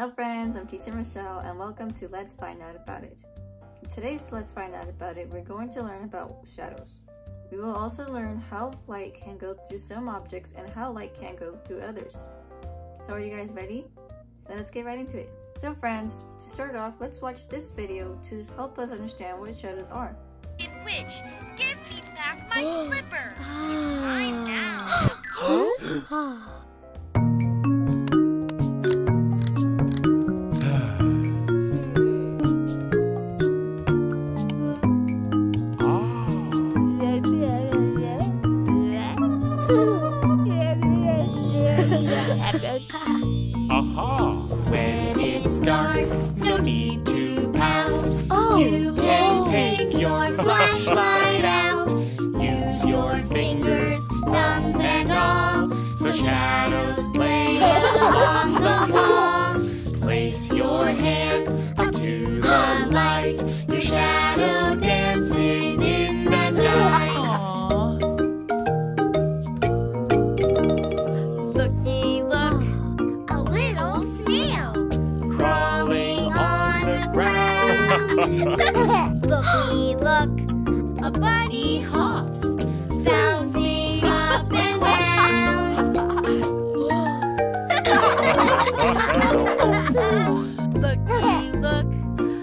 Hello friends, I'm Teacher Michelle and welcome to Let's Find Out About It. In today's Let's Find Out About It, we're going to learn about shadows. We will also learn how light can go through some objects and how light can go through others. So are you guys ready? Then let's get right into it. So friends, to start off, let's watch this video to help us understand what shadows are. In which, give me back my slipper. It's mine now. When it's dark, no need to pout. You can take your flashlight out. Use your fingers, thumbs and all, so shadows play along the wall. Place your hand up to the light. Your shadow dances in the night. Looky, look, a little snail Crawling on the ground. Looky, look, a bunny hops, bouncing up and down. Looky, look,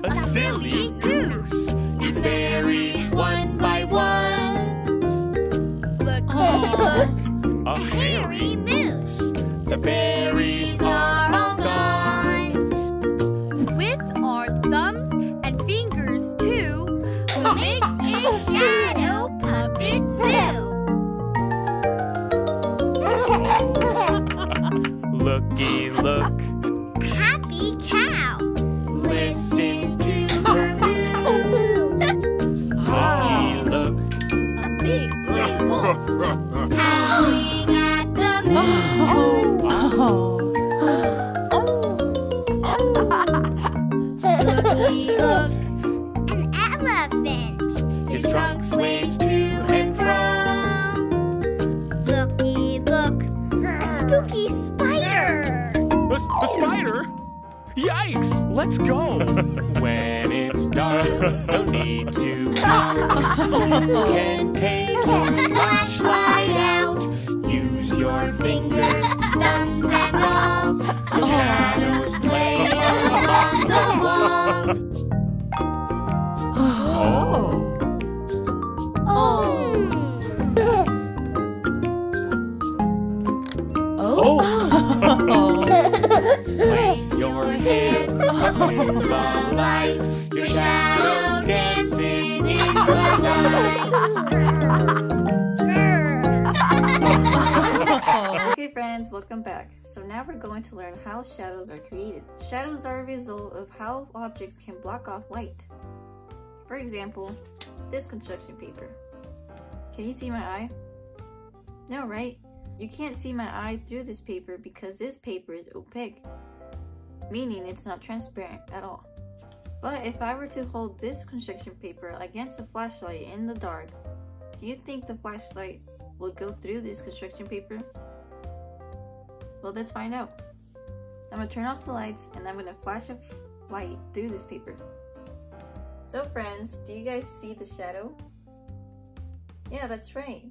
A silly goose eats berries one by one. Looky, look, A hairy moose, The berries are all gone. with our thumbs and fingers too, we'll make a shadow puppet zoo. Looky, look, Happy cow, listen to her moo. Looky, look, a big gray wolf, howling at the moon. Looky, look, an elephant, his trunk sways to and fro. Looky, look, a spooky spider. A spider? Yikes! Let's go! When it's dark, no need to count. You can take your flashlight out. Use your fingers, thumbs and all, so shadows play along the wall. Place your hand up to the light. Your shadow dances in the night. Okay friends, welcome back. So now we're going to learn how shadows are created. Shadows are a result of how objects can block off light. For example, this construction paper. Can you see my eye? No, right? You can't see my eye through this paper because this paper is opaque, meaning it's not transparent at all. But if I were to hold this construction paper against a flashlight in the dark, do you think the flashlight will go through this construction paper? Well, let's find out. I'm gonna turn off the lights and I'm gonna flash a light through this paper. So friends, do you guys see the shadow? Yeah, that's right.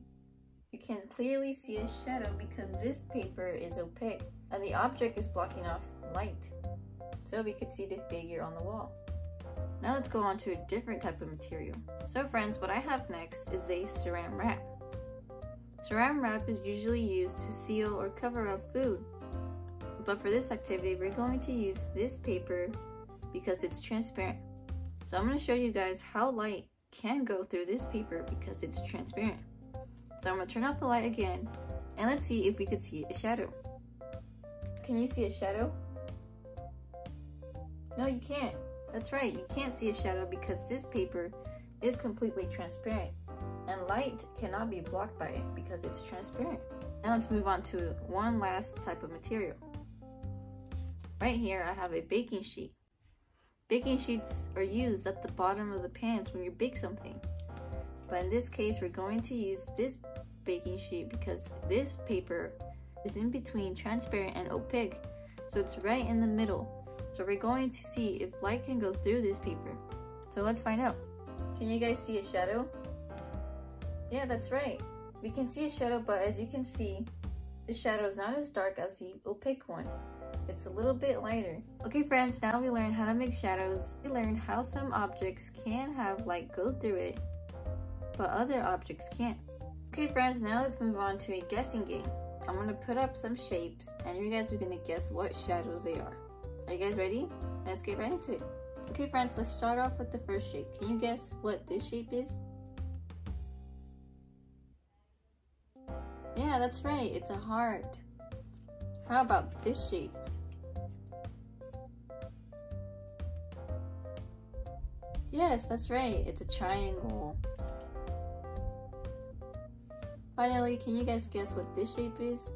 You can clearly see a shadow because this paper is opaque and the object is blocking off light. So we could see the figure on the wall. Now let's go on to a different type of material. So friends, what I have next is a saran wrap. Saran wrap is usually used to seal or cover up food. But for this activity, we're going to use this paper because it's transparent. So I'm going to show you guys how light can go through this paper because it's transparent. So I'm going to turn off the light again and let's see if we could see a shadow. Can you see a shadow? No, you can't. That's right, you can't see a shadow because this paper is completely transparent and light cannot be blocked by it because it's transparent. Now let's move on to one last type of material. Right here I have a baking sheet. Baking sheets are used at the bottom of the pans when you bake something. But in this case, we're going to use this baking sheet because this paper is in between transparent and opaque, so it's right in the middle. So we're going to see if light can go through this paper. So let's find out. Can you guys see a shadow? Yeah, that's right. We can see a shadow, but as you can see, the shadow is not as dark as the opaque one. It's a little bit lighter. Okay friends, now we learned how to make shadows. We learned how some objects can have light go through it, but other objects can't. Okay friends, now let's move on to a guessing game. I'm gonna put up some shapes and you guys are gonna guess what shadows they are. Are you guys ready? Let's get right into it. Okay friends, let's start off with the first shape. Can you guess what this shape is? Yeah, that's right, it's a heart. How about this shape? Yes, that's right, it's a triangle. Finally, can you guys guess what this shape is?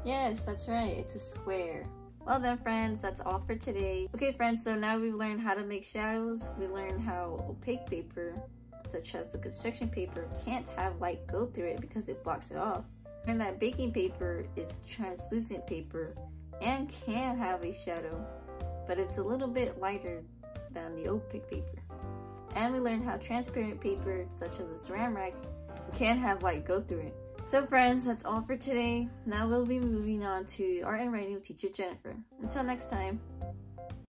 Yes, that's right, it's a square. Well then friends, that's all for today. Okay friends, so now we've learned how to make shadows. We learned how opaque paper, such as the construction paper, can't have light go through it because it blocks it off. And that baking paper is translucent paper and can have a shadow, but it's a little bit lighter than the opaque paper. And we learned how transparent paper, such as a saran wrap, can have light go through it. So friends, that's all for today. Now we'll be moving on to art and writing with teacher Jennifer. Until next time.